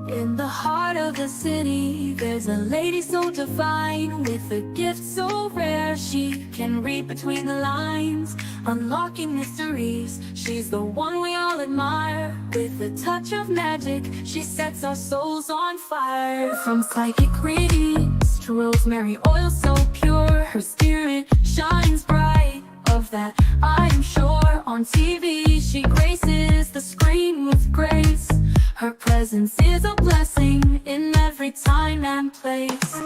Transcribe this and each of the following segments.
In the heart of the city, there's a lady so divine, with a gift so rare she can read between the lines, unlocking mysteries. She's the one we all admire. With a touch of magic, she sets our souls on fire. From psychic readings to rosemary oil so pure, her spirit shines bright, of that I am sure. On TV she graces the screen with grace. Her presence is a blessing in every time and place.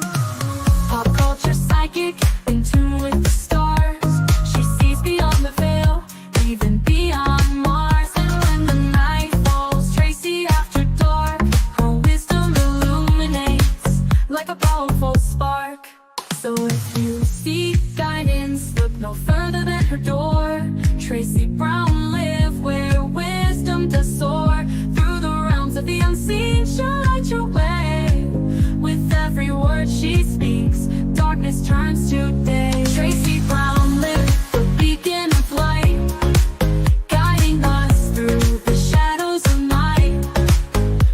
Pop culture psychic, in tune with the stars. She sees beyond the veil, even beyond Mars. And when the night falls, Tracy after dark, her wisdom illuminates like a powerful spark. So if you seek guidance, look no further than her door. Tracy Brown live where wisdom does soar. Through the realms of the unseen, she'll light your way. With every word she speaks, darkness turns to day. Tracy Brown live, the beacon of light, guiding us through the shadows of night.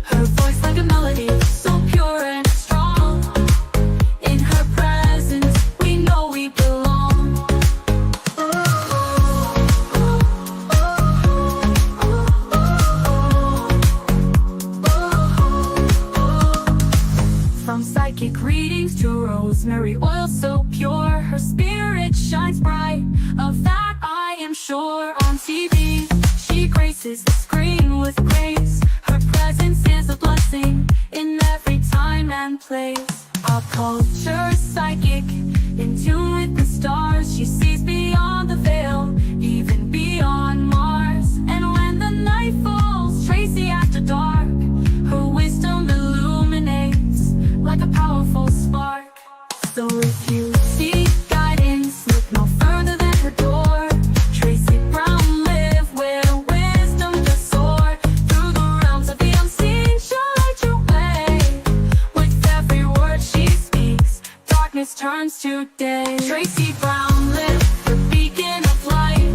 Her voice like a melody, so pure and strong. In her presence, we know we belong. From psychic readings to rosemary oil so pure, her spirit shines bright, of that I am sure. On TV, she graces the screen with grace. Her presence is a blessing in every time and place. Pop culture psychic, in tune with the stars. She sees beyond the veil, even beyond Mars. And when the night falls, Tracy after dark, her wisdom illuminates like a powerful spark. So if you seek guidance, look no further than her door. Tracy Brown live where wisdom does soar. Through the realms of the unseen, she'll light your way. With every word she speaks, darkness turns to day. Tracy Brown live, the beacon of light,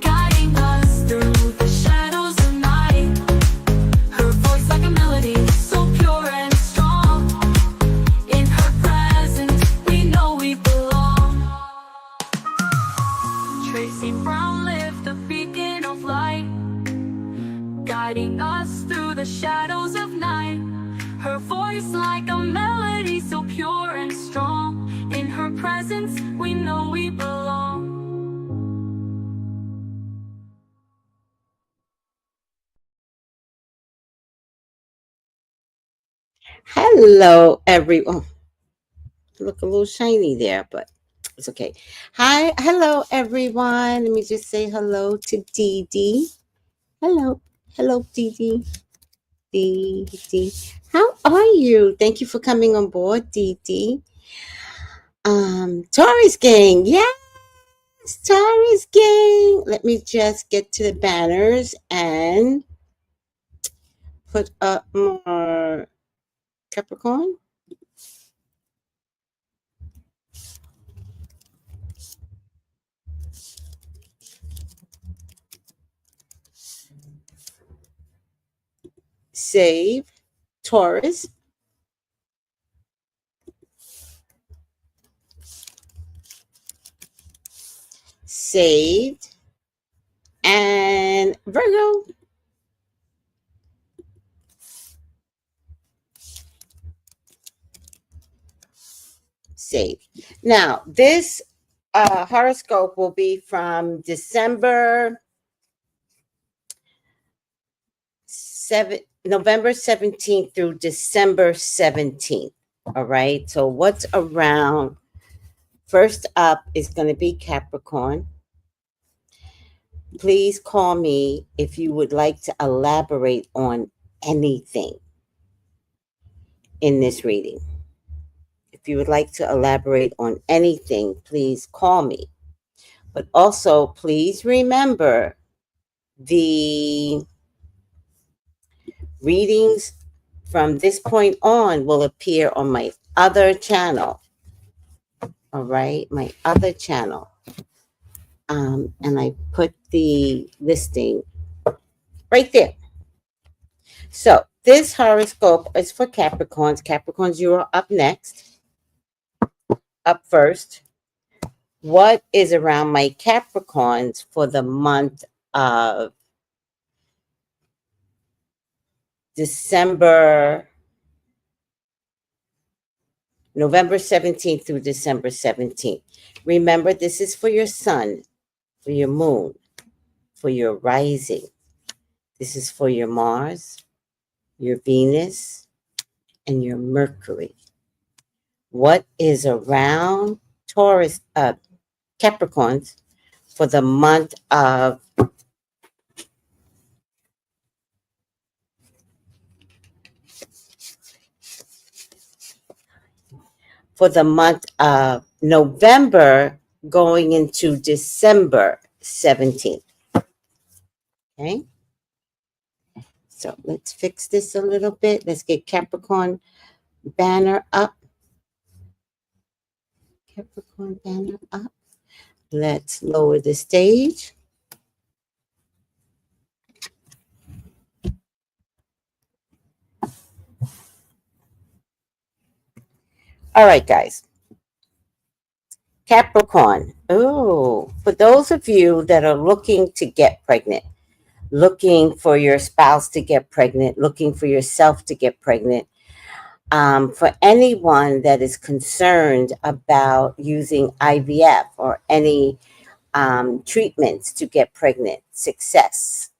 guiding us through the shadows of night. Her voice like a melody, so pure and strong. In her presence, we know we belong. Tracy Brown live, the beacon of light, guiding us through the shadows of night. Her voice like a melody, so pure and strong. In her presence, we know we belong. Hello, everyone. Look a little shiny there, but it's okay. Hello, everyone. Let me just say hello to Dee Dee. Hello, Dee Dee. Dee Dee. How are you? Thank you for coming on board, Dee Dee. Taurus gang, yes, Taurus gang. Let me just get to the banners and put up more Capricorn. Save Taurus. Saved. And Virgo. Saved. Now, this horoscope will be from November 17th through December 17th. All right. So what's around? First up is going to be Capricorn. Please call me if you would like to elaborate on anything in this reading. If you would like to elaborate on anything, please call me. But also, please remember the readings from this point on will appear on my other channel. all right, my other channel. And I put the listing right there. So this horoscope is for Capricorns. Capricorns, you are up next, up first. What is around my Capricorns for the month of December, November 17th through December 17th? Remember, this is for your sun, for your moon, for your rising. This is for your Mars, your Venus, and your Mercury. What is around Taurus, Capricorns for the month of November going into December 17th. Okay. So let's fix this a little bit. Let's get Capricorn banner up. Capricorn banner up. Let's lower the stage. All right, guys. Capricorn. Oh, for those of you that are looking to get pregnant, looking for your spouse to get pregnant, looking for yourself to get pregnant, for anyone that is concerned about using IVF or any treatments to get pregnant, success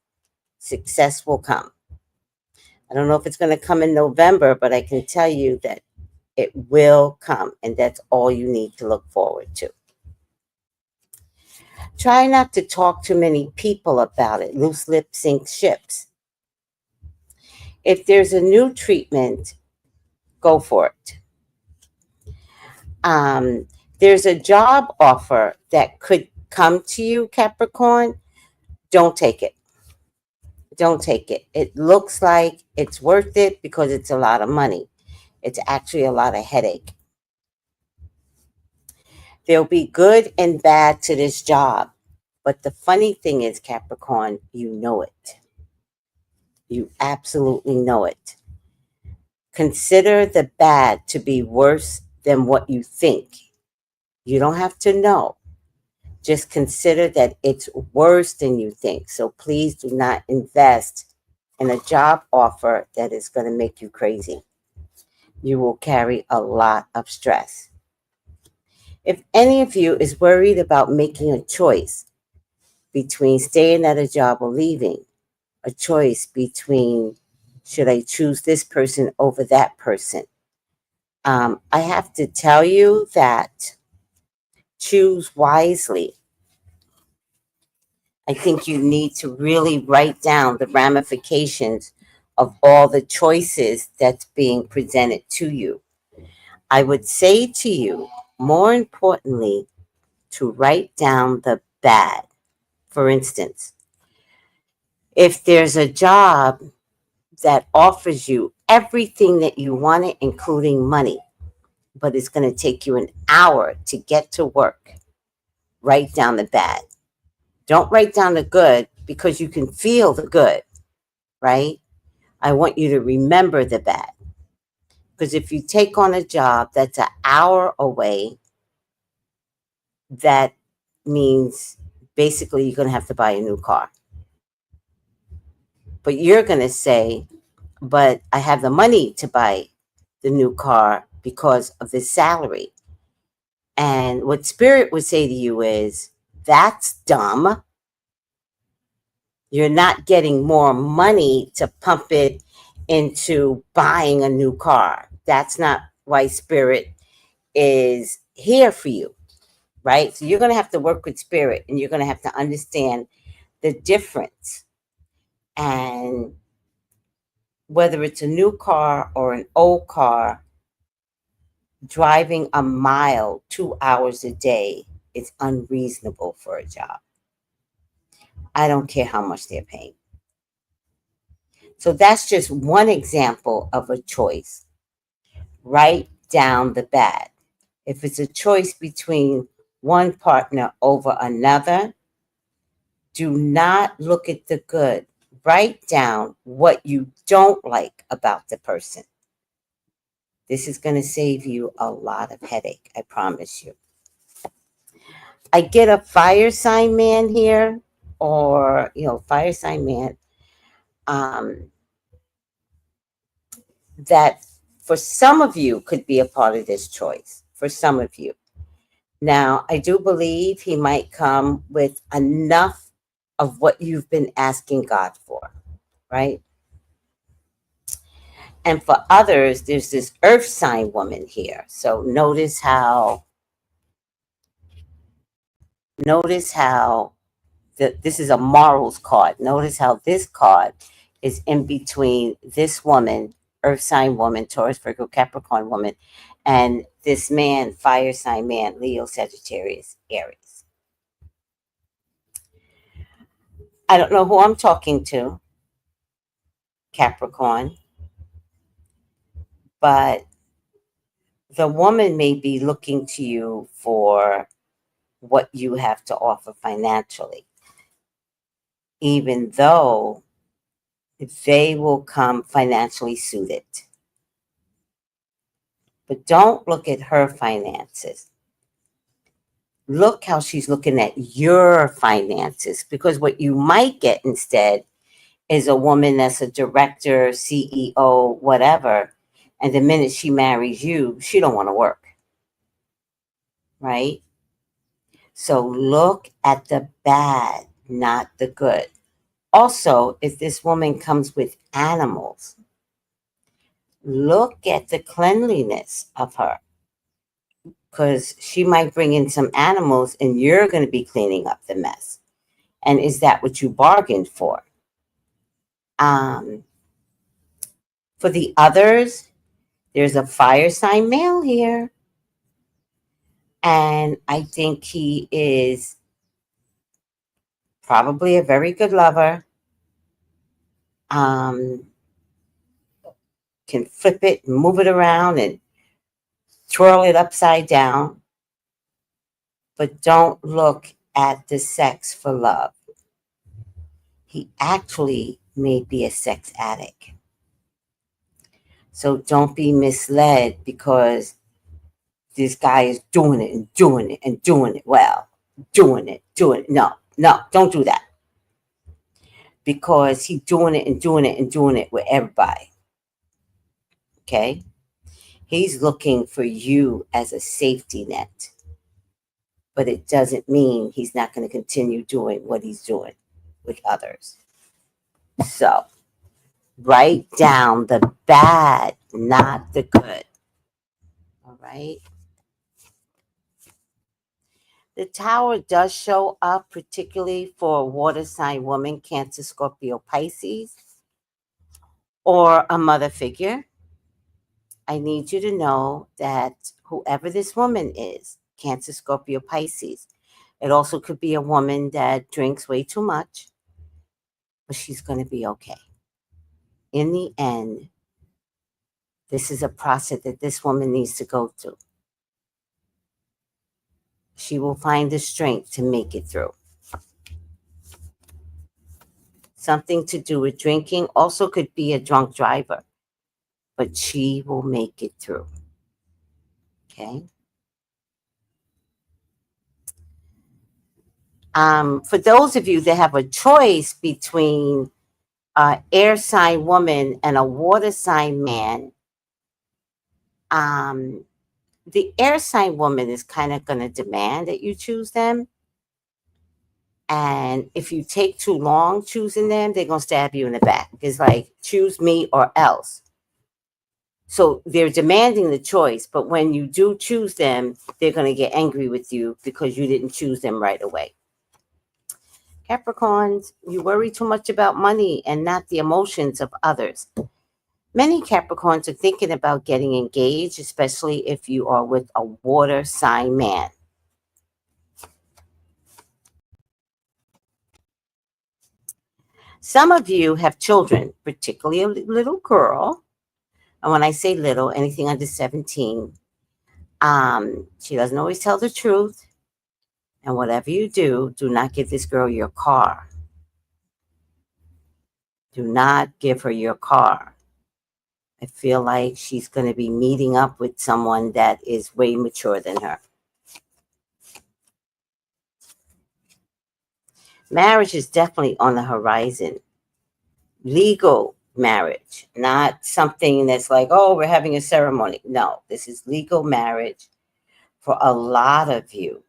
will come. I don't know if it's going to come in November, but I can tell you that it will come, and that's all you need to look forward to. Try not to talk to many people about it. Loose lips sink ships. If there's a new treatment, go for it. There's a job offer that could come to you, Capricorn. Don't take it. Don't take it. It looks like it's worth it because it's a lot of money. It's actually a lot of headache. There'll be good and bad to this job. But the funny thing is, Capricorn, you know it. You absolutely know it. Consider the bad to be worse than what you think. You don't have to know. Just consider that it's worse than you think. So please do not invest in a job offer that is going to make you crazy. You will carry a lot of stress. If any of you is worried about making a choice between staying at a job or leaving, a choice between should I choose this person over that person, I have to tell you that choose wisely. I think you need to really write down the ramifications of all the choices that's being presented to you. I would say to you, more importantly, to write down the bad. For instance, if there's a job that offers you everything that you wanted, including money, but it's going to take you an hour to get to work, write down the bad. Don't write down the good because you can feel the good, right? I want you to remember the bad. Because if you take on a job that's an hour away, that means basically you're going to have to buy a new car. But you're going to say, but I have the money to buy the new car because of the salary. And what Spirit would say to you is, that's dumb. You're not getting more money to pump it into buying a new car. That's not why Spirit is here for you, right? So you're going to have to work with Spirit, and you're going to have to understand the difference. And whether it's a new car or an old car, driving a mile 2 hours a day is unreasonable for a job. I don't care how much they're paying. So that's just one example of a choice. Write down the bad. If it's a choice between one partner over another, do not look at the good. Write down what you don't like about the person. This is going to save you a lot of headache, I promise you. I get a fire sign man here, or, fire sign man, um, that for some of you could be a part of this choice. For some of you. Now, I do believe he might come with enough of what you've been asking God for, right? And for others, there's this earth sign woman here. So notice how this is a morals card. Notice how this card is in between this woman, earth sign woman, Taurus, Virgo, Capricorn woman, and this man, fire sign man, Leo, Sagittarius, Aries. I don't know who I'm talking to, Capricorn, but the woman may be looking to you for what you have to offer financially, even though they will come financially suited. But don't look at her finances. Look how she's looking at your finances, because what you might get instead is a woman that's a director, CEO, whatever, and the minute she marries you, she don't want to work, right? So look at the bad, not the good. Also, if this woman comes with animals, look at the cleanliness of her, because she might bring in some animals and you're going to be cleaning up the mess. And is that what you bargained for? For the others, there's a fire sign male here. And I think he is probably a very good lover. Can flip it, move it around, and twirl it upside down. But don't look at the sex for love. He actually may be a sex addict. So don't be misled because this guy is doing it and doing it and doing it well. Doing it. No, don't do that. Because he's doing it and doing it and doing it with everybody. Okay? He's looking for you as a safety net. But it doesn't mean he's not going to continue doing what he's doing with others. So, write down the bad, not the good. All right? The Tower does show up, particularly for a water sign woman, Cancer, Scorpio, Pisces, or a mother figure. I need you to know that whoever this woman is, Cancer, Scorpio, Pisces, it also could be a woman that drinks way too much, but she's going to be okay. In the end, this is a process that this woman needs to go through. She will find the strength to make it through. Something to do with drinking, also could be a drunk driver, but she will make it through. Okay? For those of you that have a choice between an air sign woman and a water sign man, the air sign woman is kind of going to demand that you choose them. And if you take too long choosing them, they're going to stab you in the back. It's like, choose me or else. So they're demanding the choice, but when you do choose them, they're going to get angry with you because you didn't choose them right away. Capricorns, you worry too much about money and not the emotions of others. Many Capricorns are thinking about getting engaged, especially if you are with a water sign man. Some of you have children, particularly a little girl. And when I say little, anything under 17, She doesn't always tell the truth. And whatever you do, do not give this girl your car. Do not give her your car. I feel like she's going to be meeting up with someone that is way mature than her. Marriage is definitely on the horizon. Legal marriage, not something that's like, oh, we're having a ceremony. No, this is legal marriage for a lot of you.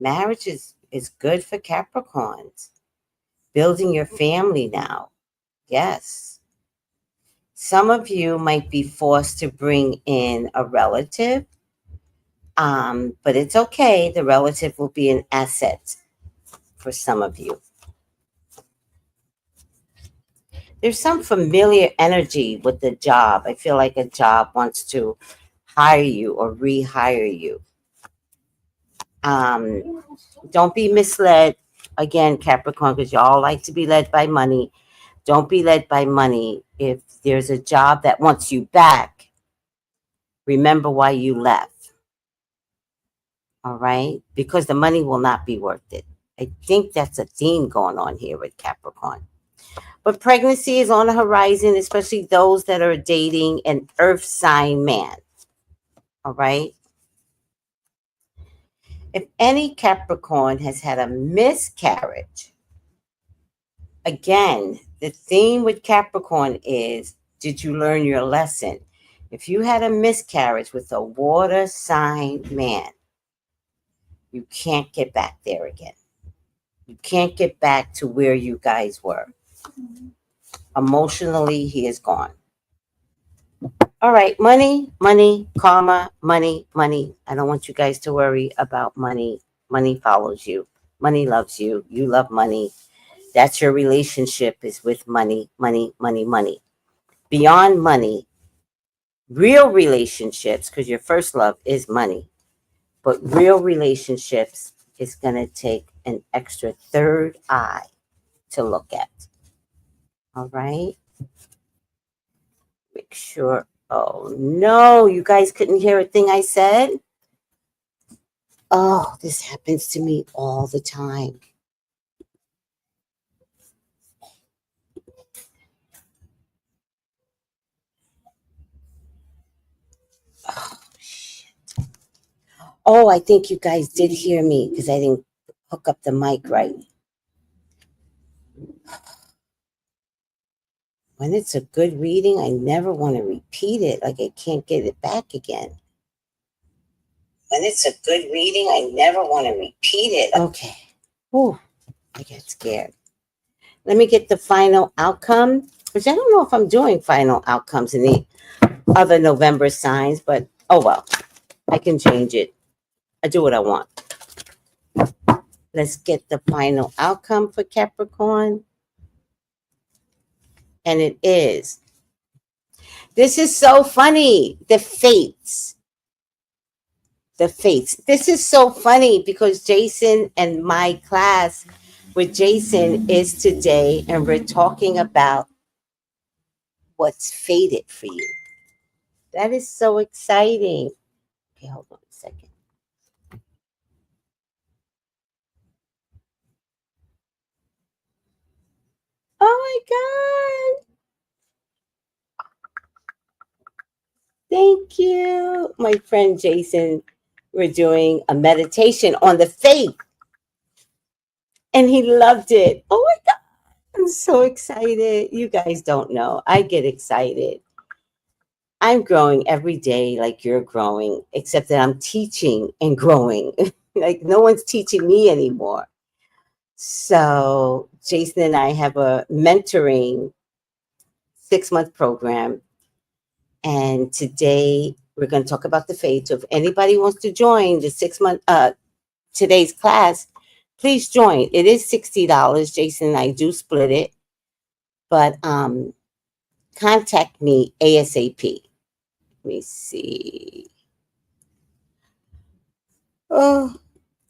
Marriage is good for Capricorns. Building your family now. Yes. Some of you might be forced to bring in a relative, but it's okay. The relative will be an asset for some of you. There's some familiar energy with the job. I feel like a job wants to hire you or rehire you. Don't be misled. Again, Capricorn, because y'all like to be led by money. Don't be led by money. If there's a job that wants you back, remember why you left. All right? Because the money will not be worth it. I think that's a theme going on here with Capricorn. But pregnancy is on the horizon, especially those that are dating an earth sign man. All right? If any Capricorn has had a miscarriage, again, the theme with Capricorn is, did you learn your lesson? If you had a miscarriage with a water sign man, you can't get back there again. You can't get back to where you guys were. Emotionally, he is gone. All right, money, money, karma, money, money. I don't want you guys to worry about money. Money follows you. Money loves you. You love money. That's your relationship, is with money, money, money, money. Beyond money, real relationships, because your first love is money, but real relationships is going to take an extra third eye to look at. All right? Make sure. Oh, no, you guys couldn't hear a thing I said? Oh, this happens to me all the time. Oh, shit. Oh, I think you guys did hear me because I didn't hook up the mic right. When it's a good reading, I never want to repeat it. Like I can't get it back again. When it's a good reading, I never want to repeat it. Okay. Whew, I get scared. Let me get the final outcome, which I don't know if I'm doing final outcomes in the other November signs, but oh well, I can change it. I do what I want. Let's get the final outcome for Capricorn. And it is. This is so funny. The fates. The fates. This is so funny because Jason and my class with Jason is today, and we're talking about what's fated for you. That is so exciting. Okay, hold on a second. Oh my God. Thank you. My friend Jason, we're doing a meditation on the faith. And he loved it. Oh my God. I'm so excited. You guys don't know. I get excited. I'm growing every day like you're growing, except that I'm teaching and growing. Like no one's teaching me anymore. So Jason and I have a mentoring 6-month program. And today we're going to talk about the faith. So if anybody wants to join the 6-month today's class, please join. It is $60. Jason and I do split it. But contact me ASAP. Let me see. Oh,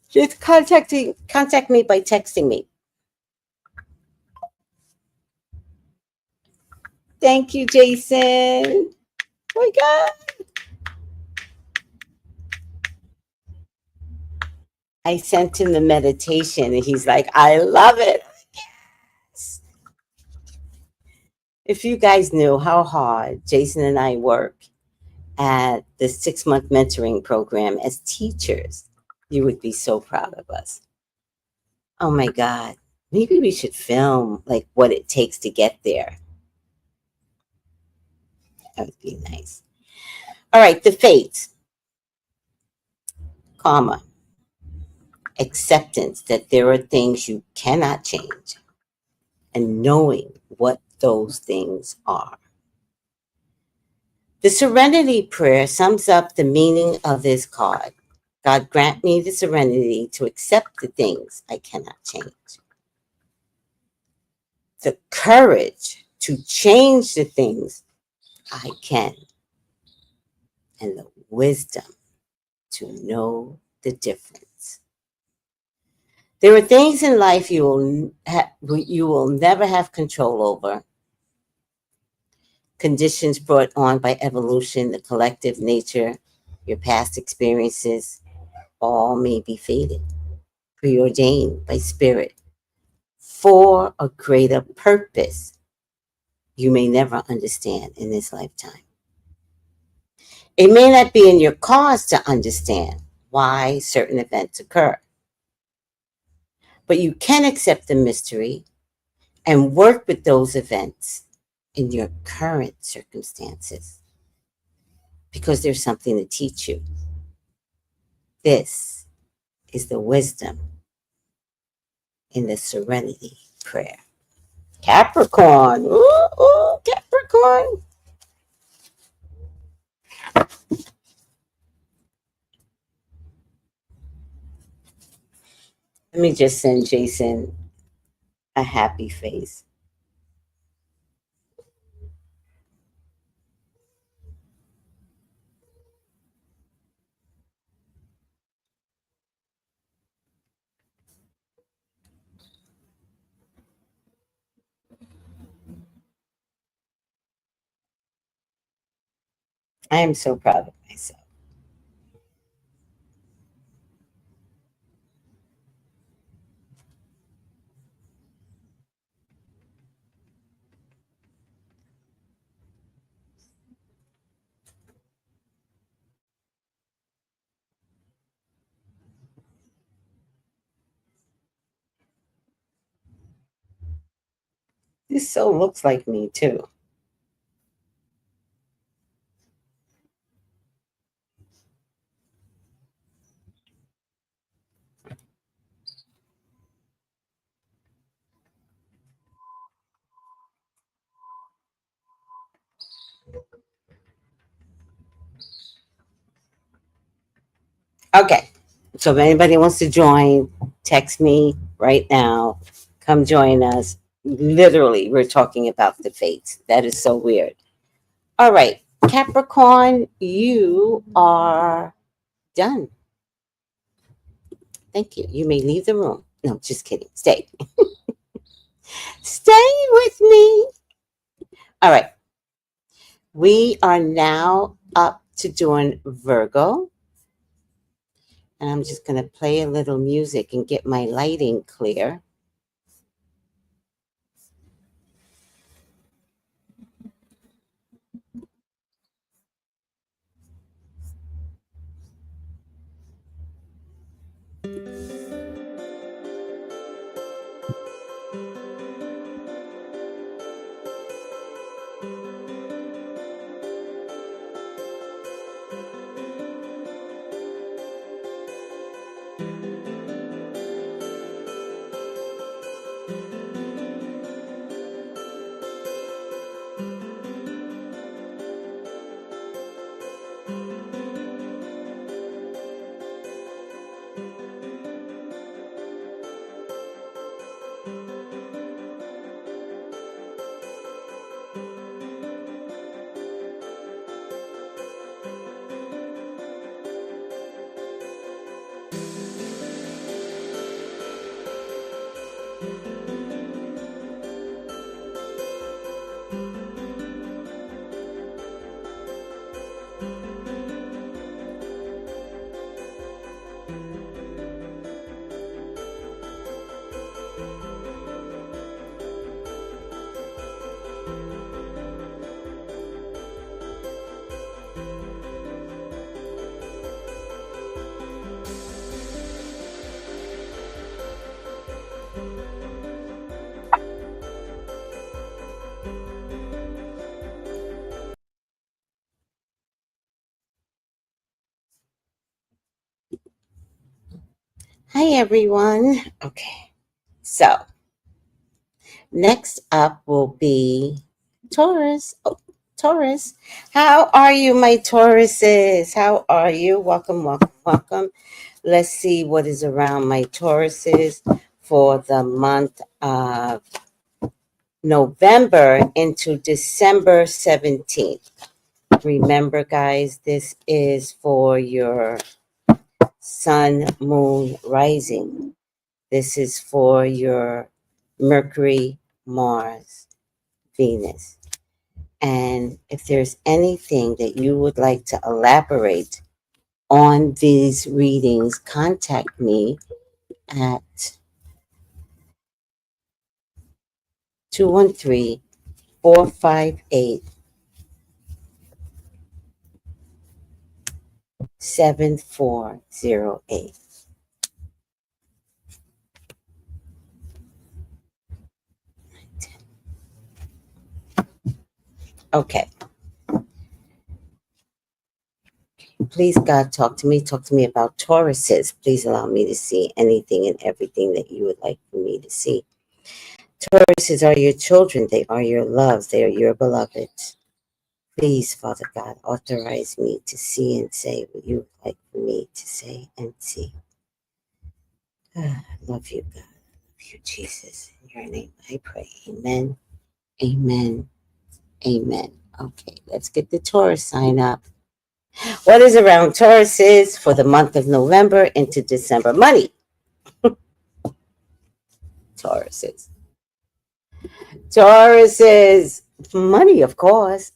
just contact me by texting me. Thank you, Jason. Oh my God. I sent him the meditation and he's like, I love it. If you guys knew how hard Jason and I work at the 6-month mentoring program as teachers, you would be so proud of us. Oh my God. Maybe we should film like what it takes to get there. That would be nice. All right, the fates, karma, acceptance that there are things you cannot change, and knowing what those things are. The serenity prayer sums up the meaning of this card. God grant me the serenity to accept the things I cannot change, the courage to change the things I can, and the wisdom to know the difference. There are things in life you will never have control over. Conditions brought on by evolution, the collective nature, your past experiences, all may be fated, preordained by spirit for a greater purpose you may never understand in this lifetime. It may not be in your cause to understand why certain events occur, but you can accept the mystery and work with those events in your current circumstances because there's something to teach you. This is the wisdom in the serenity prayer. Capricorn. Ooh, ooh, Capricorn. Let me just send Jason a happy face. I am so proud of myself. This so looks like me too. Okay. So if anybody wants to join, text me right now. Come join us. Literally, we're talking about the fates. That is so weird. All right. Capricorn, you are done. Thank you. You may leave the room. No, just kidding. Stay. Stay with me. All right. We are now up to doing Virgo. And I'm just going to play a little music and get my lighting clear. Hi, everyone. Okay. So, next up will be Taurus. Oh, Taurus. How are you, my Tauruses? How are you? Welcome, welcome, welcome. Let's see what is around my Tauruses for the month of November into December 17th. Remember, guys, this is for your sun, moon, rising. This is for your Mercury, Mars, Venus. And if there's anything that you would like to elaborate on these readings, contact me at 213-458-7408. Okay. Please, God, talk to me. Talk to me about Tauruses. Please allow me to see anything and everything that you would like for me to see. Tauruses are your children. They are your loves. They are your beloved. Please, Father God, authorize me to see and say what you would like for me to say and see. I love you, God. I love you, Jesus. In your name I pray. Amen. Amen. Amen. Okay, let's get the Taurus sign up. What is around Tauruses for the month of November into December? Money. Tauruses. Tauruses. Money, of course.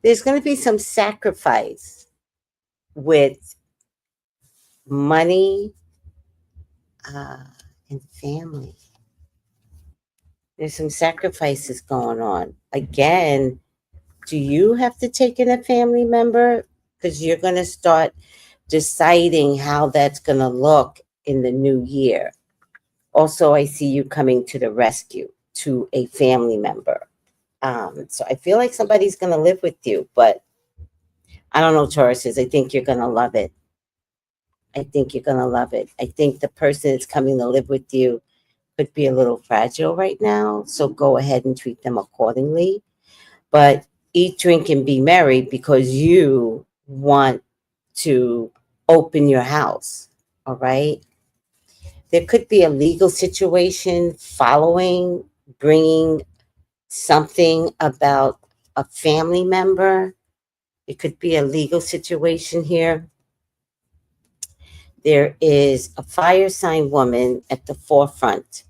There's going to be some sacrifice with money and family. There's some sacrifices going on. Again, do you have to take in a family member? Because you're going to start deciding how that's going to look in the new year. Also, I see you coming to the rescue to a family member. So I feel like somebody's going to live with you, but I don't know, Tauruses. I think you're going to love it. I think you're going to love it. I think the person that's coming to live with you could be a little fragile right now. So go ahead and treat them accordingly. But eat, drink, and be merry because you want to open your house. All right. There could be a legal situation following, bringing something about a family member. It could be a legal situation here. There is a fire sign woman at the forefront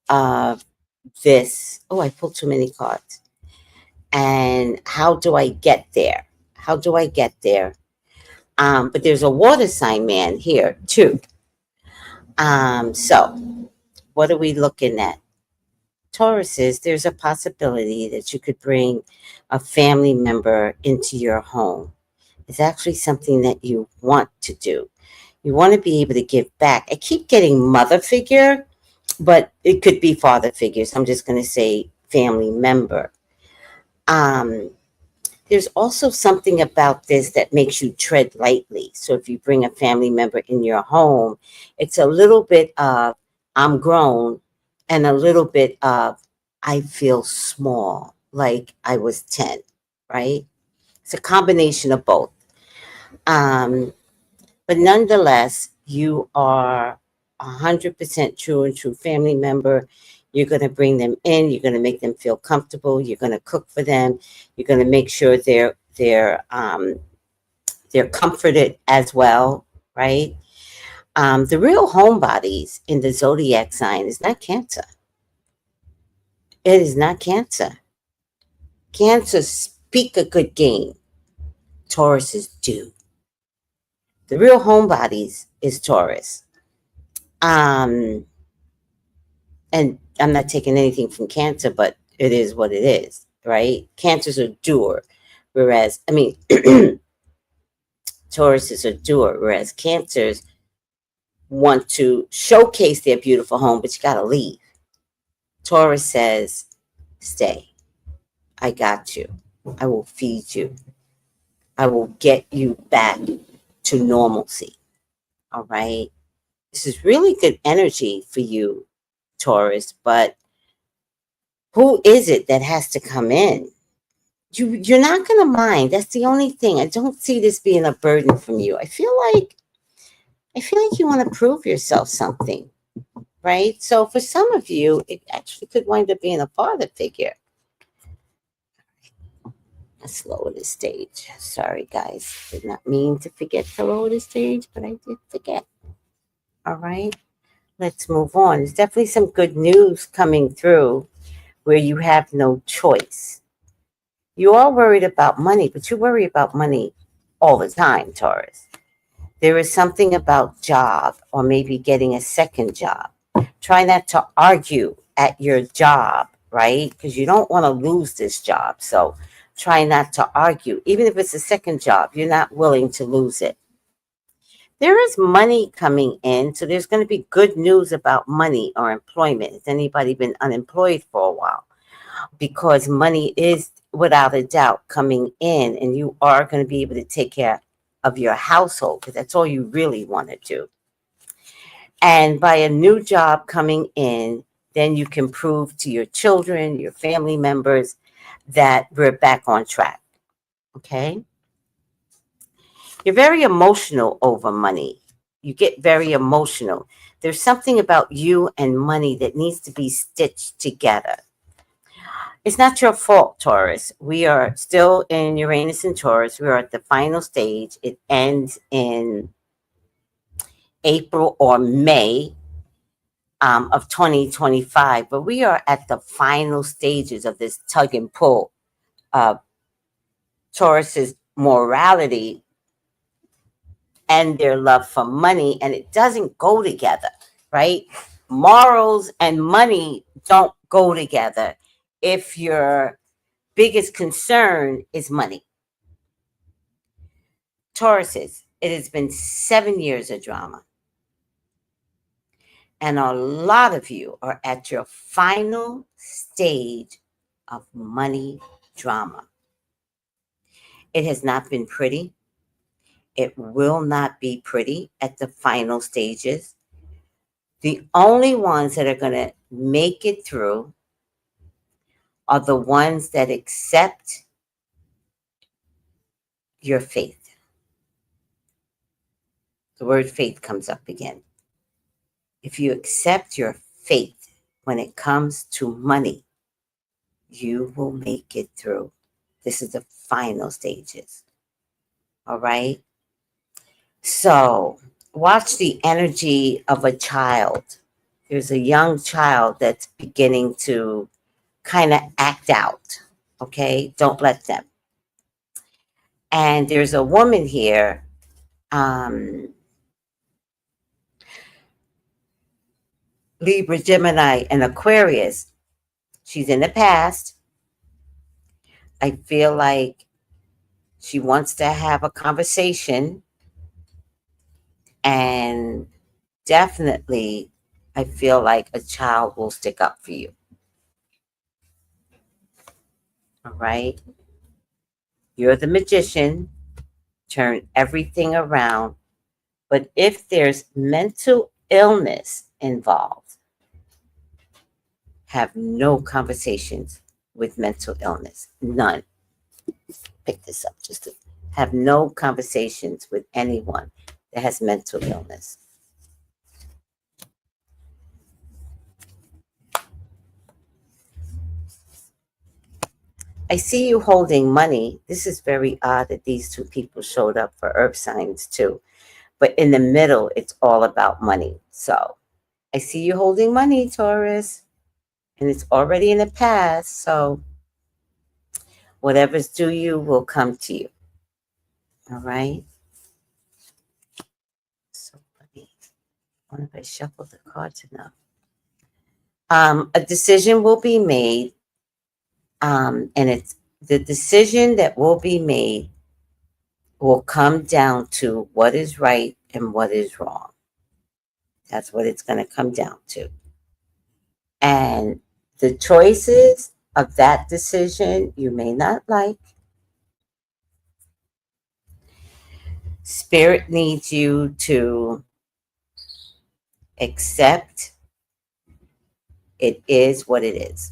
of this. Oh, I pulled too many cards. And how do I get there? How do I get there? But there's a water sign man here too. So what are we looking at? Tauruses, there's a possibility that you could bring a family member into your home. It's actually something that you want to do. You want to be able to give back. I keep getting mother figure, but it could be father figures. I'm just going to say family member. There's also something about this that makes you tread lightly. So if you bring a family member in your home, it's a little bit of I'm grown and a little bit of I feel small, like I was 10, right? It's a combination of both. Um, but nonetheless, you are 100% true and true family member. You're going to bring them in. You're going to make them feel comfortable. You're going to cook for them. You're going to make sure they're comforted as well, right? The real homebodies in the zodiac sign is not Cancer. It is not Cancer. Cancer speak a good game. Tauruses do. The real homebodies is Taurus. And I'm not taking anything from Cancer, but it is what it is, right? Cancers are doer, whereas, I mean, Tauruses are doer, whereas Cancers want to showcase their beautiful home, but you got to leave. Taurus says, stay. I got you. I will feed you. I will get you back to normalcy. All right. This is really good energy for you, Taurus, but who is it that has to come in? You're not going to mind. That's the only thing. I don't see this being a burden from you. I feel like you want to prove yourself something, right? So for some of you, it actually could wind up being a father figure. Let's lower the stage. Sorry, guys. Did not mean to forget to lower the stage, but I did forget. All right. Let's move on. There's definitely some good news coming through where you have no choice. You are worried about money, but you worry about money all the time, Taurus. There is something about job or maybe getting a second job. Try not to argue at your job, right? Because you don't want to lose this job. So try not to argue. Even if it's a second job, you're not willing to lose it. There is money coming in, so there's going to be good news about money or employment. Has anybody been unemployed for a while? Because money is without a doubt coming in, and you are going to be able to take care of your household because that's all you really want to do. And by a new job coming in, then you can prove to your children, your family members, that we're back on track. Okay? You're very emotional over money. You get very emotional. There's something about you and money that needs to be stitched together. It's not your fault, Taurus. We are still in Uranus and Taurus. We are at the final stage. It ends in April or May of 2025. But we are at the final stages of this tug and pull of Taurus's morality and their love for money. And it doesn't go together, right? Morals and money don't go together if your biggest concern is money. Tauruses, it has been 7 years of drama. And a lot of you are at your final stage of money drama. It has not been pretty. It will not be pretty at the final stages. The only ones that are going to make it through are the ones that accept your faith. The word faith comes up again. If you accept your faith when it comes to money, you will make it through. This is the final stages. All right. So watch the energy of a child. There's a young child that's beginning to kind of act out. Okay. Don't let them. And there's a woman here. Libra, Gemini, and Aquarius. She's in the past. I feel like she wants to have a conversation, and definitely I feel like a child will stick up for you. All right. You're the magician. Turn everything around. But if there's mental illness involved, have no conversations with mental illness. None. Pick this up. Just to have no conversations with anyone that has mental illness. I see you holding money. This is very odd that these two people showed up for earth signs too. But in the middle, it's all about money. So I see you holding money, Taurus. And it's already in the past. So whatever's due you will come to you. All right. So funny. I wonder if I shuffled the cards enough. A decision will be made, and it's the decision that will be made will come down to what is right and what is wrong. That's what it's going to come down to. And the choices of that decision you may not like. Spirit needs you to accept it is what it is.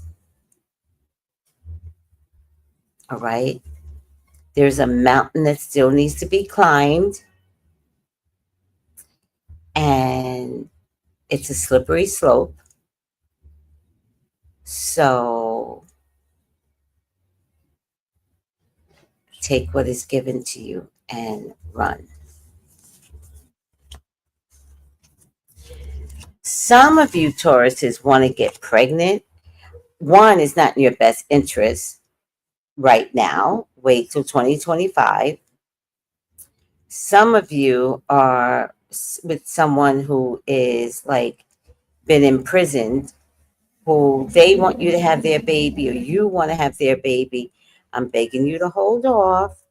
All right? There's a mountain that still needs to be climbed, and it's a slippery slope. So take what is given to you and run. Some of you Tauruses want to get pregnant. One is not in your best interest right now. Wait till 2025. Some of you are with someone who is like been imprisoned, who they want you to have their baby or you want to have their baby. I'm begging you to hold off.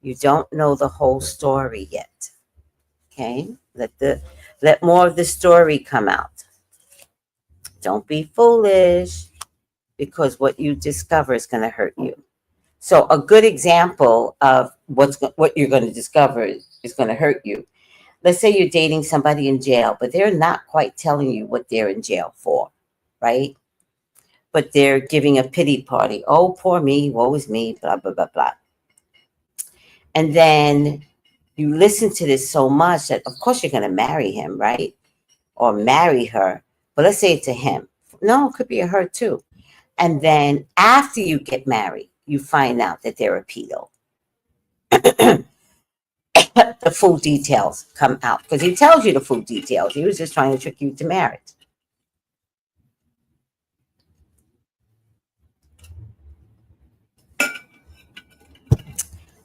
You don't know the whole story yet. Okay? Let more of the story come out. Don't be foolish, because what you discover is going to hurt you. So a good example of what you're going to discover is going to hurt you. Let's say you're dating somebody in jail, but they're not quite telling you what they're in jail for, right? But they're giving a pity party. Oh, poor me, woe is me, blah, blah, blah, blah. And then you listen to this so much that, of course, you're going to marry him, right? Or marry her. But let's say it's a him. No, it could be a her too. And then after you get married, you find out that they're a pedo. The full details come out because he tells you the full details. He was just trying to trick you to marriage.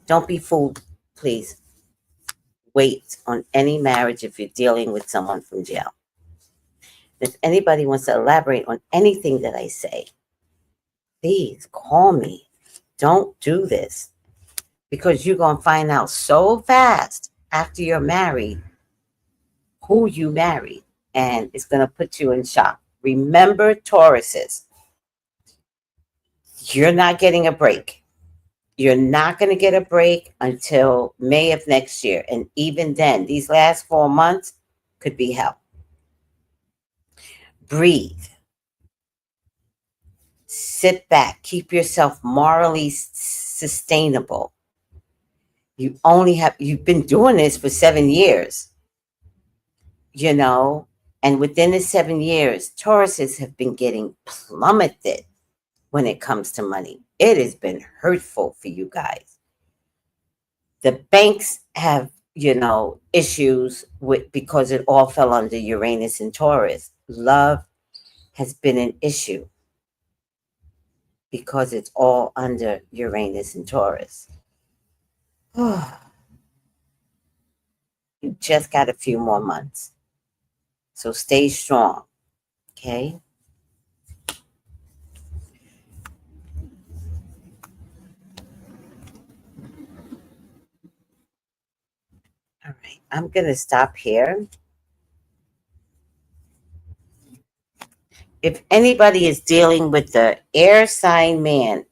Don't be fooled, please. Wait on any marriage if you're dealing with someone from jail. If anybody wants to elaborate on anything that I say, please call me. Don't do this, because you're going to find out so fast after you're married who you married, and it's going to put you in shock. Remember, Tauruses, you're not getting a break. You're not going to get a break until May of next year. And even then, these last 4 months could be hell. Breathe. Sit back. Keep yourself morally sustainable. You've been doing this for 7 years, and within the 7 years, Tauruses have been getting plummeted when it comes to money. It has been hurtful for you guys. The banks have, issues because it all fell under Uranus and Taurus. Love has been an issue because it's all under Uranus and Taurus. You just got a few more months. So stay strong, okay? All right, I'm going to stop here. If anybody is dealing with the air sign man,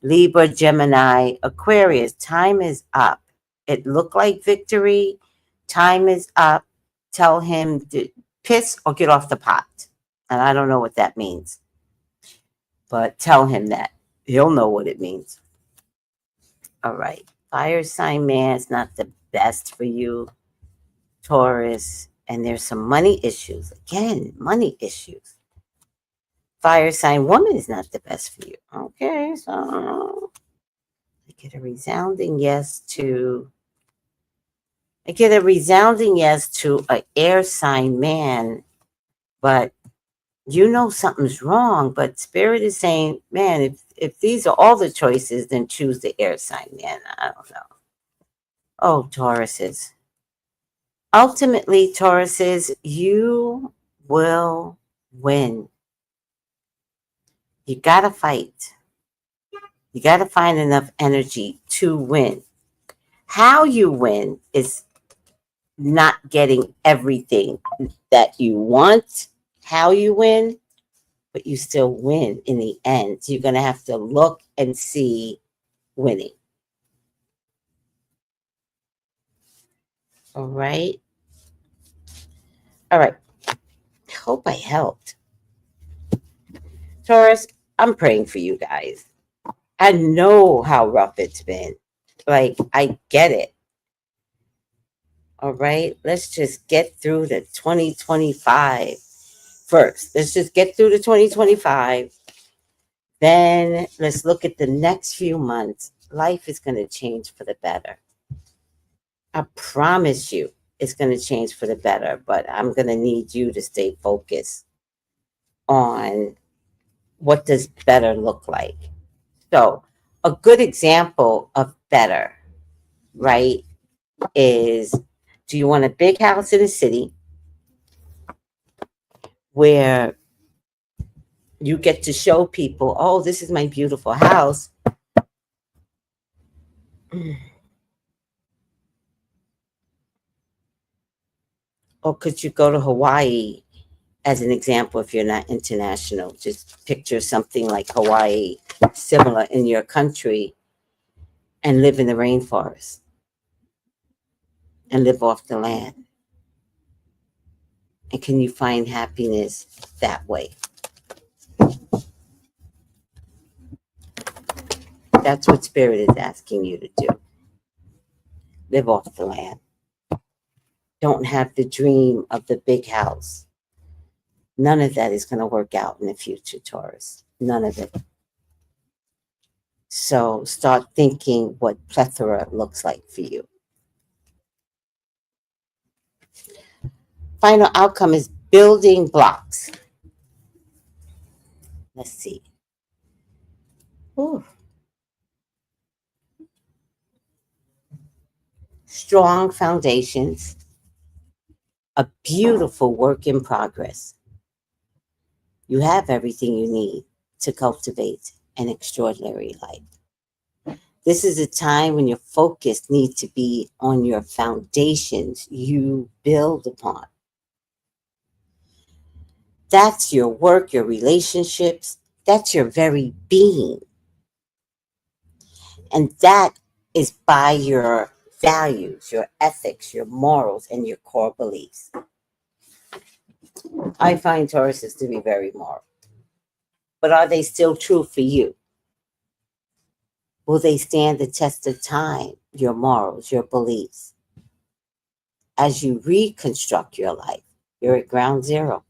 Libra, Gemini, Aquarius, time is up. It looked like victory. Time is up. Tell him to piss or get off the pot. And I don't know what that means, but tell him that. He'll know what it means. All right. Fire sign man is not the best for you, Taurus. And there's some money issues. Again, money issues. Fire sign woman is not the best for you. Okay, so I get a resounding yes to an air sign man, but something's wrong. But Spirit is saying, man, if these are all the choices, then choose the air sign man. I don't know. Oh, Tauruses. Ultimately, Tauruses, you will win. You got to fight. You got to find enough energy to win. How you win is not getting everything that you want, how you win, but you still win in the end. So you're going to have to look and see winning. All right. All right. Hope I helped. Taurus, I'm praying for you guys. I know how rough it's been. Like, I get it. All right. Let's just get through the 2025 first. Let's just get through the 2025. Then let's look at the next few months. Life is going to change for the better. I promise you it's going to change for the better, but I'm going to need you to stay focused on what does better look like. So a good example of better, right, is, do you want a big house in a city where you get to show people, oh, this is my beautiful house? Or could you go to Hawaii as an example if you're not international? Just picture something like Hawaii, similar in your country, and live in the rainforest and live off the land. And can you find happiness that way? That's what Spirit is asking you to do. Live off the land. Don't have the dream of the big house. None of that is going to work out in the future, Taurus. None of it. So start thinking what plethora looks like for you. Final outcome is building blocks. Let's see. Ooh. Strong foundations. A beautiful work in progress. You have everything you need to cultivate an extraordinary life. This is a time when your focus needs to be on your foundations you build upon. That's your work, your relationships. That's your very being. And that is by your values, your ethics, your morals, and your core beliefs. I find Tauruses to be very moral. But are they still true for you? Will they stand the test of time, your morals, your beliefs? As you reconstruct your life, you're at ground zero.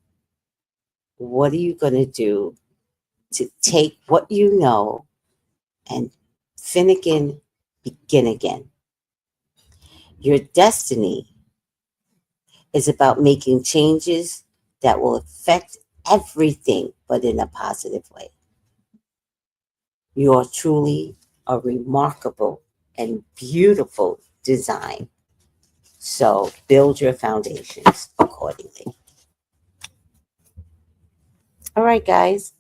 What are you going to do to take what you know and Finnegan, begin again? Your destiny is about making changes that will affect everything, but in a positive way. You are truly a remarkable and beautiful design. So build your foundations accordingly. All right, guys.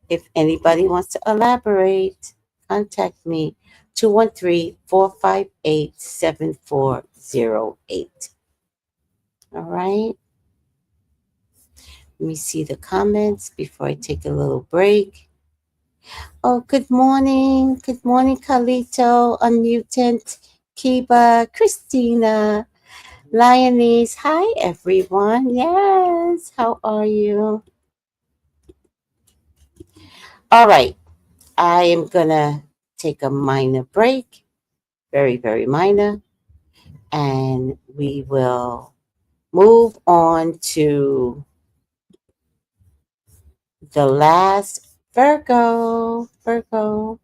If anybody wants to elaborate, contact me, 213-458-7408. All right. Let me see the comments before I take a little break. Oh, good morning. Good morning, Carlito, Unmutant, Kiba, Christina, Lioness. Hi, everyone. Yes. How are you? All right. I am going to take a minor break. Very, very minor. And we will move on to the last Virgo. Virgo.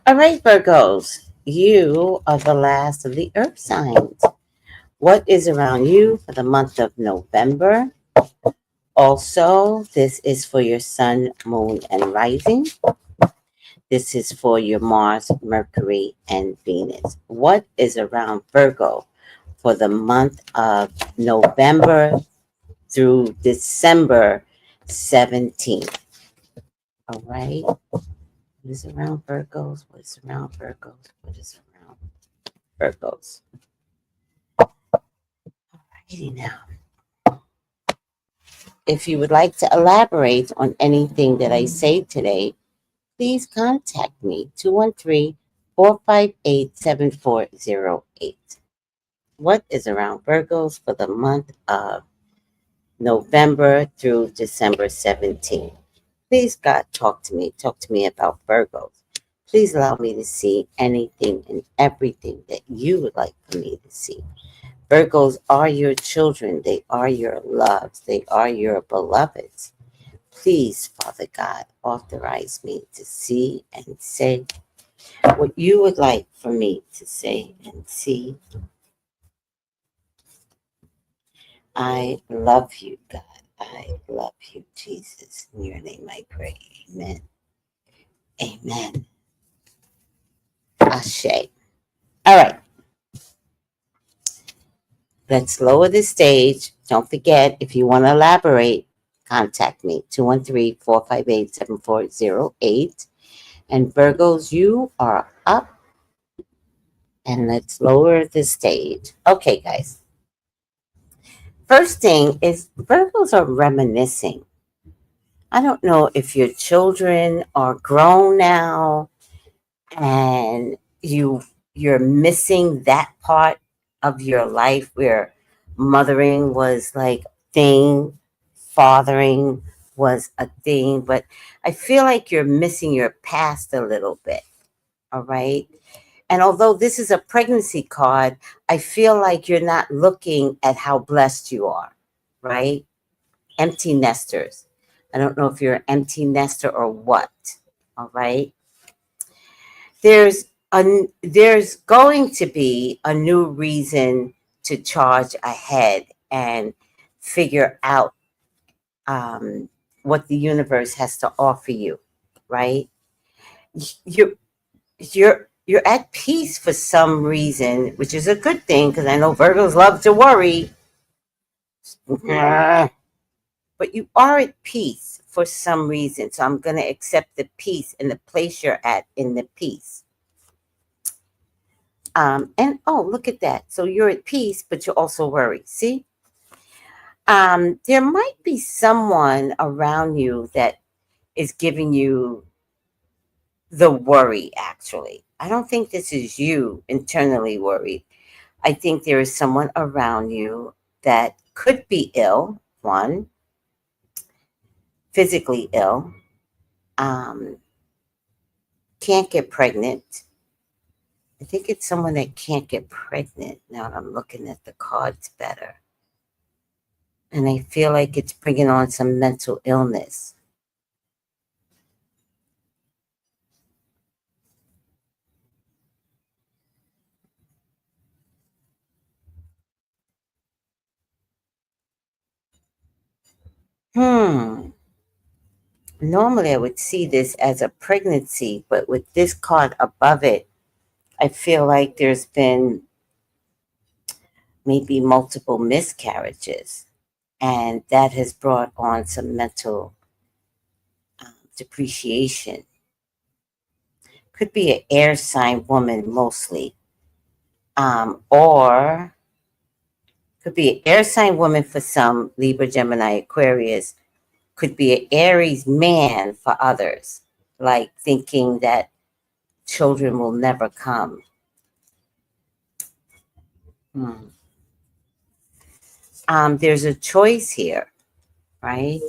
All right, Virgos, you are the last of the earth signs. What is around you for the month of November? Also, this is for your sun, moon, and rising. This is for your Mars, Mercury, and Venus. What is around Virgo for the month of November through December 17th? All right. What is around Virgos? What is around Virgos? What is around Virgos? Alrighty now. If you would like to elaborate on anything that I say today, please contact me 213-458-7408. What is around Virgos for the month of November through December 17th? Please, God, talk to me. Talk to me about Virgos. Please allow me to see anything and everything that you would like for me to see. Virgos are your children. They are your loves. They are your beloveds. Please, Father God, authorize me to see and say what you would like for me to say and see. I love you, God. I love you, Jesus. In your name I pray. Amen. Amen. Ashe. All right. Let's lower the stage. Don't forget, if you want to elaborate, contact me 213-458-7408. And Virgos, you are up. And let's lower the stage. Okay, guys. First thing is Virgos are reminiscing. I don't know if your children are grown now and you're missing that part of your life where mothering was like thing, fathering was a thing, but I feel like you're missing your past a little bit. All right. And although this is a pregnancy card, I feel like you're not looking at how blessed you are, right? Empty nesters. I don't know if you're an empty nester or what. All right. There's going to be a new reason to charge ahead and figure out what the universe has to offer you, right? You're you're at peace for some reason, which is a good thing because I know Virgos love to worry. But you are at peace for some reason. So I'm going to accept the peace and the place you're at in the peace. And oh, look at that. So you're at peace, but you're also worried. See? There might be someone around you that is giving you the worry, actually. I don't think this is you internally worried. I think there is someone around you that could be ill, one, physically ill, um, can't get pregnant. I think it's someone that can't get pregnant now that I'm looking at the cards better. And I feel like it's bringing on some mental illness. Hmm. Normally, I would see this as a pregnancy, but with this card above it, I feel like there's been maybe multiple miscarriages, and that has brought on some mental depreciation. Could be an air sign woman mostly, or could be an air sign woman for some, Libra, Gemini, Aquarius. Could be an Aries man for others, like thinking that children will never come. Hmm. There's a choice here, right?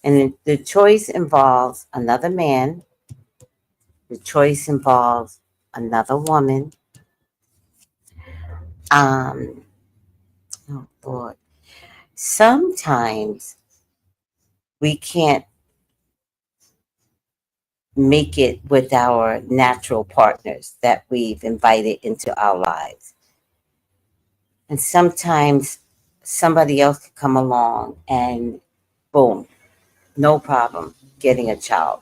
And the choice involves another man. The choice involves another woman. Um, oh Lord. Sometimes we can't make it with our natural partners that we've invited into our lives. And sometimes somebody else could come along and boom, no problem getting a child.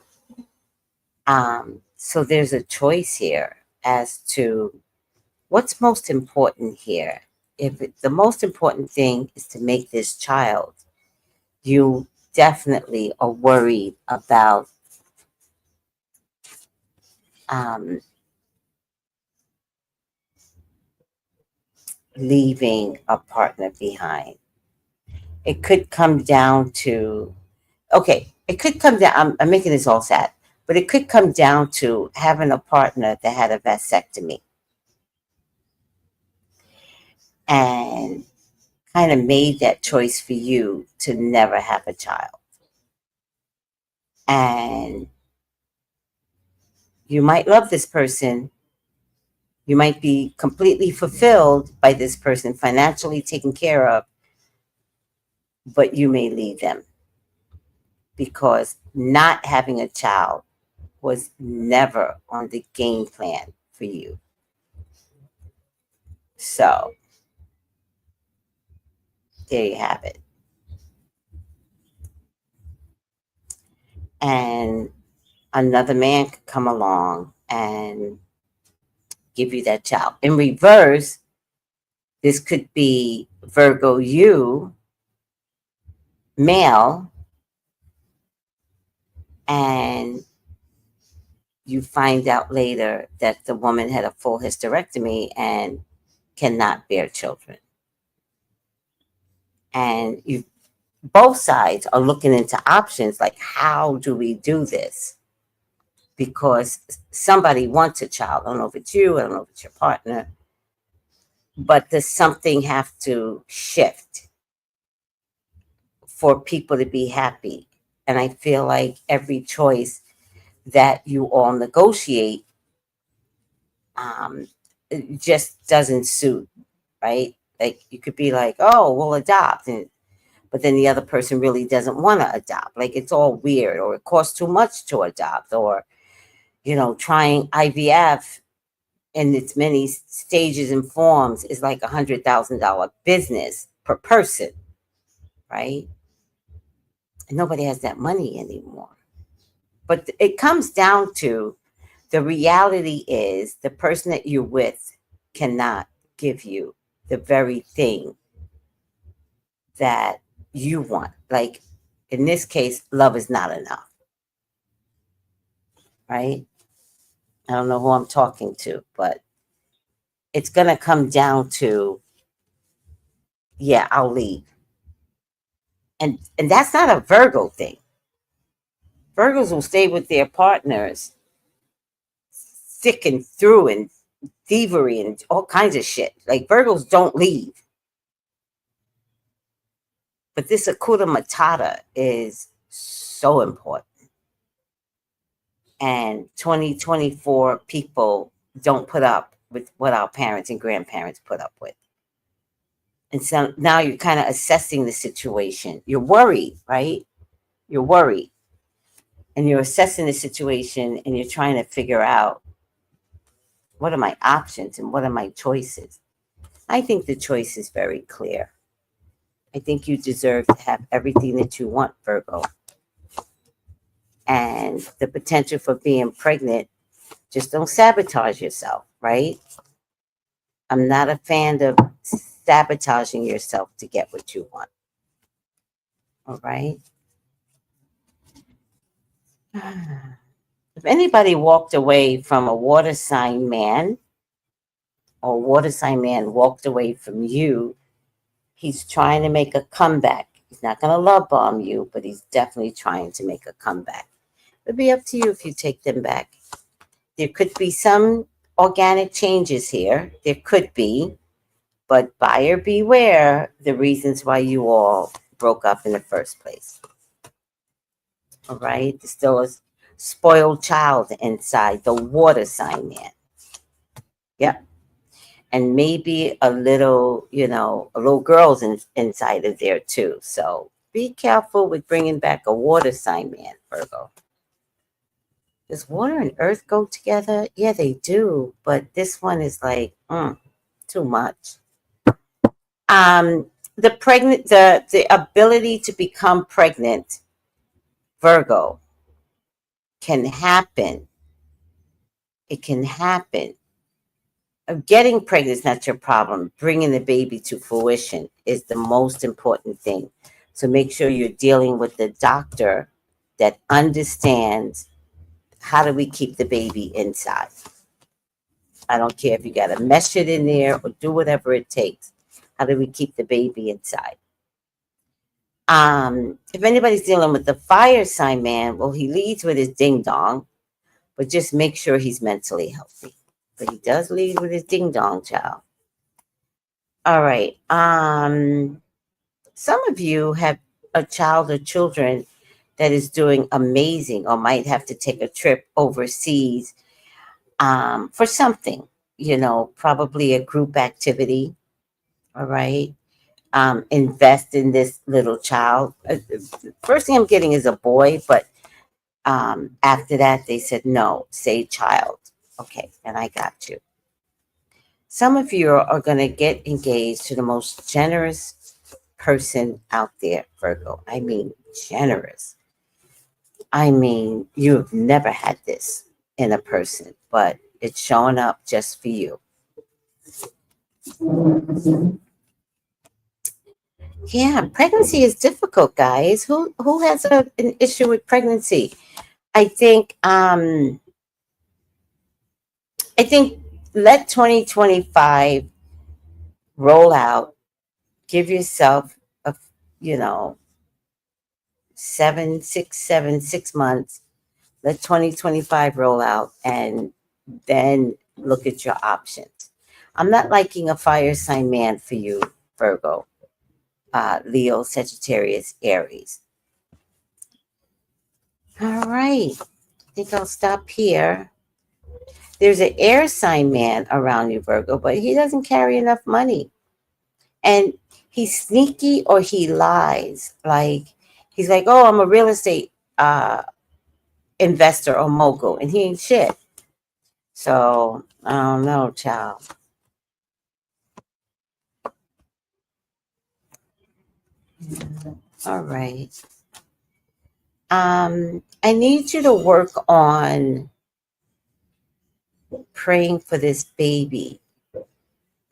So there's a choice here as to what's most important here. If the most important thing is to make this child, you definitely are worried about um, leaving a partner behind. It could come down to, okay, it could come down, I'm making this all sad, but it could come down to having a partner that had a vasectomy and kind of made that choice for you to never have a child. And you might love this person. You might be completely fulfilled by this person, financially taken care of, but you may leave them because not having a child was never on the game plan for you. So there you have it. And another man could come along and give you that child. In reverse, this could be Virgo you, male, and you find out later that the woman had a full hysterectomy and cannot bear children. And you both sides are looking into options like, how do we do this? Because somebody wants a child. I don't know if it's you, I don't know if it's your partner, but does something have to shift for people to be happy? And I feel like every choice that you all negotiate it just doesn't suit, right? Like you could be like, oh, we'll adopt, but then the other person really doesn't want to adopt. Like it's all weird, or it costs too much to adopt, or trying IVF in its many stages and forms is like $100,000 business per person, right? And nobody has that money anymore. But it comes down to the reality is the person that you're with cannot give you the very thing that you want. Like in this case, love is not enough, right? I don't know who I'm talking to, but it's going to come down to, yeah, I'll leave. And that's not a Virgo thing. Virgos will stay with their partners thick and through and thievery and all kinds of shit. Like Virgos don't leave. But this Hakuna Matata is so important. And 2024 people don't put up with what our parents and grandparents put up with. And so now you're kind of assessing the situation. You're worried, right? You're worried. And you're assessing the situation and you're trying to figure out, what are my options and what are my choices? I think the choice is very clear. I think you deserve to have everything that you want, Virgo. And the potential for being pregnant, just don't sabotage yourself, right? I'm not a fan of sabotaging yourself to get what you want. All right. If anybody walked away from a water sign man, or a water sign man walked away from you, he's trying to make a comeback. He's not going to love bomb you, but he's definitely trying to make a comeback. It'll be up to you if you take them back. There could be some organic changes here. There could be, but buyer beware the reasons why you all broke up in the first place. All right. There's still a spoiled child inside the water sign man. Yep. And maybe a little girl's inside of there too. So be careful with bringing back a water sign man, Virgo. Does water and earth go together? Yeah, they do. But this one is like, too much. The ability to become pregnant, Virgo, can happen. It can happen. Getting pregnant is not your problem. Bringing the baby to fruition is the most important thing. So make sure you're dealing with the doctor that understands how do we keep the baby inside. I don't care if you got to mesh it in there or do whatever it takes. How do we keep the baby inside? If anybody's dealing with the fire sign man, well, he leads with his ding dong, but just make sure he's mentally healthy. But he does lead with his ding dong, child. All right. Some of you have a child or children that is doing amazing or might have to take a trip overseas for something, probably a group activity. All right. Invest in this little child. First thing I'm getting is a boy, but after that, they said, no, say child. Okay, and I got you. Some of you are going to get engaged to the most generous person out there, Virgo. I mean, generous. I mean, you've never had this in a person, but it's showing up just for you. Yeah, pregnancy is difficult, guys. Who has an issue with pregnancy? I think let 2025 roll out. Give yourself a you know 6 months. Let 2025 roll out, and then look at your options. I'm not liking a fire sign man for you, Virgo, Leo, Sagittarius, Aries. All right. I think I'll stop here. There's an air sign man around you, Virgo, but he doesn't carry enough money. And he's sneaky or he lies. Like, he's like, oh, I'm a real estate investor or mogul, and he ain't shit. So, I don't know, child. All right. I need you to work on praying for this baby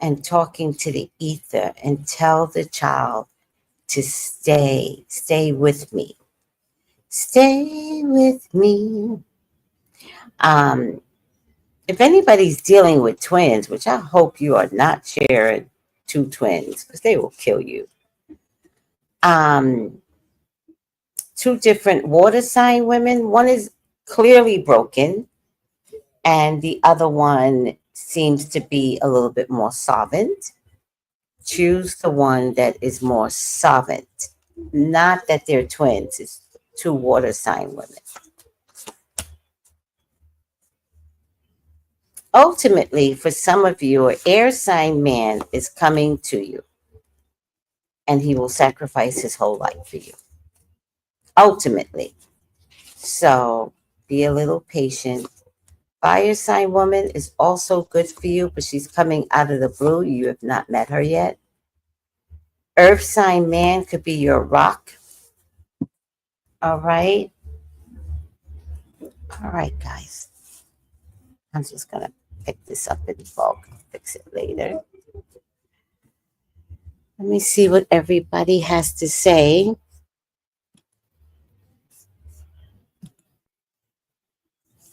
and talking to the ether and tell the child to stay with me. Stay with me. If anybody's dealing with twins, which I hope you are not sharing two twins, because they will kill you. Two different water sign women. One is clearly broken, and the other one seems to be a little bit more solvent. Choose the one that is more solvent. Not that they're twins, it's two water sign women. Ultimately, for some of you, an air sign man is coming to you, and he will sacrifice his whole life for you. Ultimately. So be a little patient. Fire sign woman is also good for you, but she's coming out of the blue. You have not met her yet. Earth sign man could be your rock. All right. All right, guys. I'm just going to pick this up in bulk. Fix it later. Let me see what everybody has to say.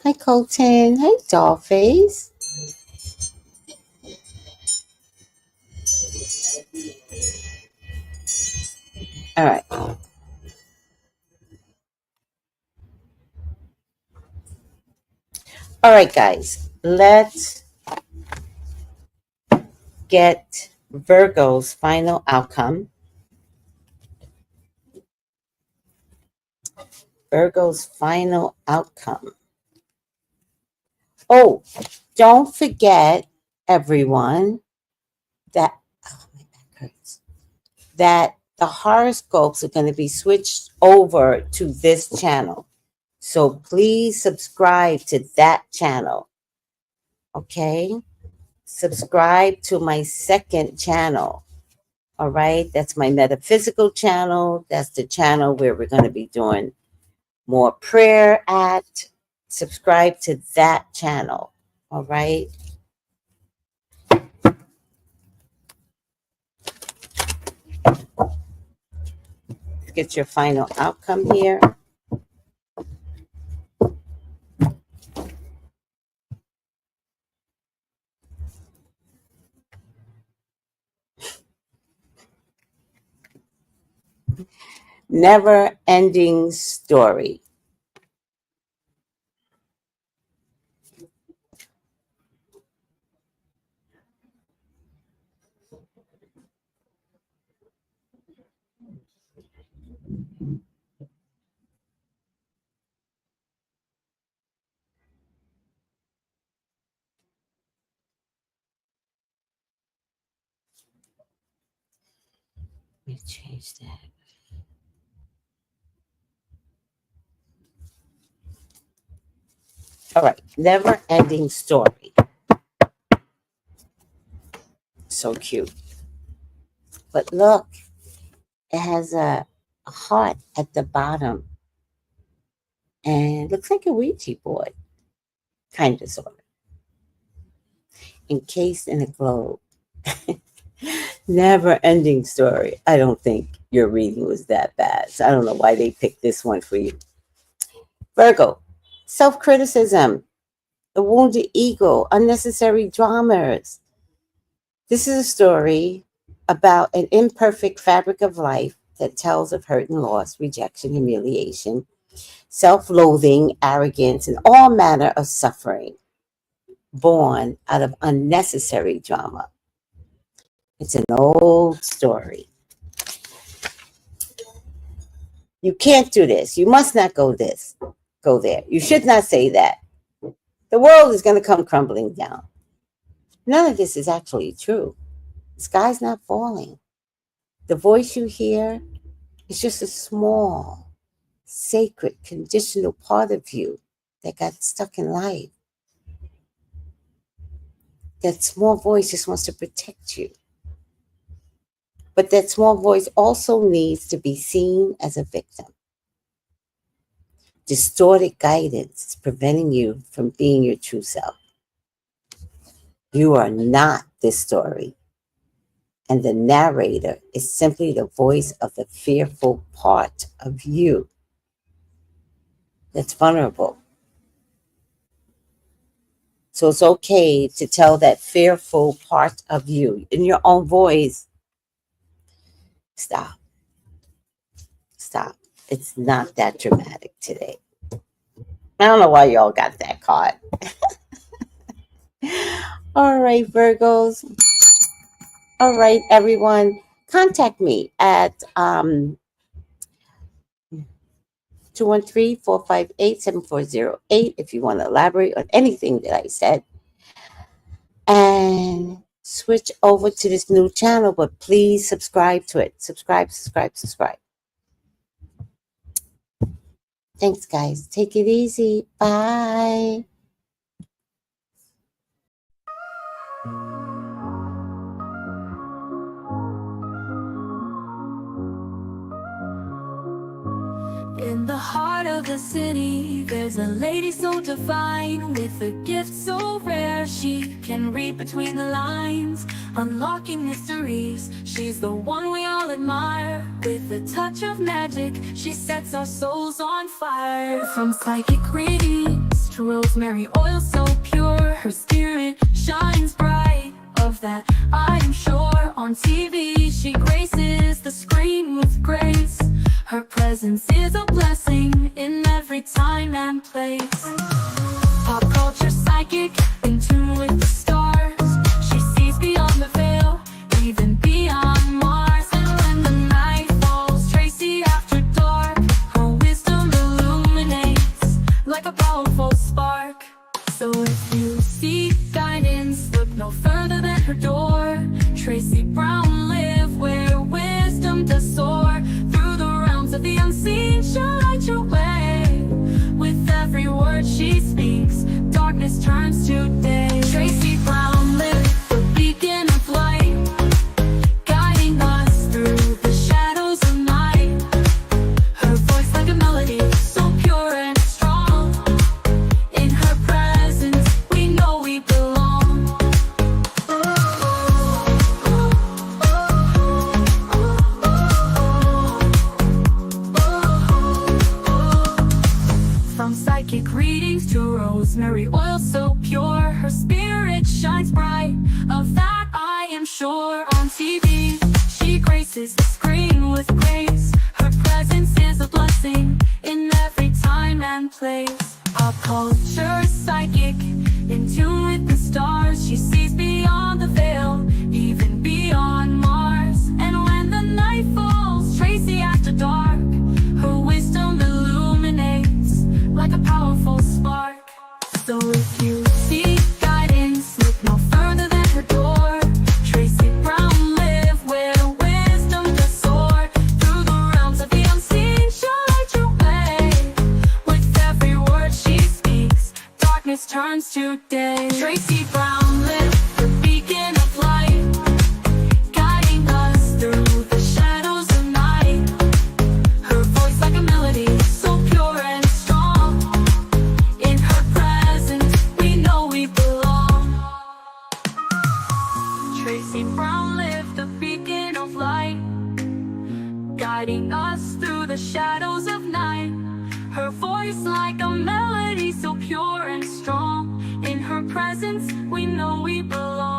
Hi, Colton. Hi, Dollface. All right. All right, guys. Let's get Virgo's final outcome. Virgo's final outcome. Oh, don't forget, everyone, that my back hurts. That the horoscopes are going to be switched over to this channel. So please subscribe to that channel. Okay? Subscribe to my second channel. All right? That's my metaphysical channel. That's the channel where we're going to be doing more prayer at. Subscribe to that channel. All right? Let's get your final outcome here. Never ending story. Let me change that. All right, never ending story. So cute. But look, it has a heart at the bottom. And looks like a Ouija board. Kind of, sort of. Encased in a globe. Never ending story. I don't think your reading was that bad. So I don't know why they picked this one for you. Virgo, self-criticism, the wounded ego, unnecessary dramas. This is a story about an imperfect fabric of life that tells of hurt and loss, rejection, humiliation, self-loathing, arrogance, and all manner of suffering born out of unnecessary drama. It's an old story. You can't do this. You must not go there. You should not say that. The world is going to come crumbling down. None of this is actually true. The sky's not falling. The voice you hear is just a small, sacred, conditional part of you that got stuck in life. That small voice just wants to protect you. But that small voice also needs to be seen as a victim. Distorted guidance is preventing you from being your true self. You are not this story. And the narrator is simply the voice of the fearful part of you that's vulnerable. So it's okay to tell that fearful part of you in your own voice, stop. Stop. It's not that dramatic today. I don't know why y'all got that card. All right, Virgos. All right, everyone. Contact me at 213-458-7408 if you want to elaborate on anything that I said. And switch over to this new channel, but please subscribe to it. Subscribe. Thanks, guys. Take it easy. Bye. In the heart of the city, there's a lady so divine, with a gift so rare she can read between the lines, unlocking mysteries. She's the one we all admire. With a touch of magic, she sets our souls on fire. From psychic readings to rosemary oil so pure, her spirit shines bright. Of that I'm sure. On TV she graces the screen with grace. Her presence is a blessing in every time and place. Pop culture psychic, in tune with the stars. She sees beyond the veil, even beyond Mars. And when the night falls, Tracy after dark, her wisdom illuminates like a powerful spark. So if you seek guidance, look no further than her door. Tracy Brown live where wisdom does soar. Through the realms of the unseen, she'll light your way with she speaks, darkness turns to day. Tracy Brown lit the beacon of light, guiding us through the shadows of night. Her voice like a melody, so pure and strong. In her presence, we know we belong. From psychic readings to rosemary oil so pure, her spirit shines bright, of that I am sure. On TV, she graces the screen with grace. Her presence is a blessing in every time and place. Pop culture psychic, in tune with the stars. She sees beyond the veil, even beyond Mars. And when the night falls, Tracy after dark, her wisdom illuminates like a powerful spark. So if you seek guidance, look no further than her door. Tracy Brown live where wisdom does soar. Through the realms of the unseen, she'll light your way. With every word she speaks, darkness turns to day. Tracy Brown lit the beacon of light, guiding us through the shadows of night. Her voice like a melody, so pure and strong. In her presence, we know we belong. Tracy Brown lit the beacon of light, guiding us through the shadows of night. Her voice like a melody, so pure and strong. In her presence, we know we belong.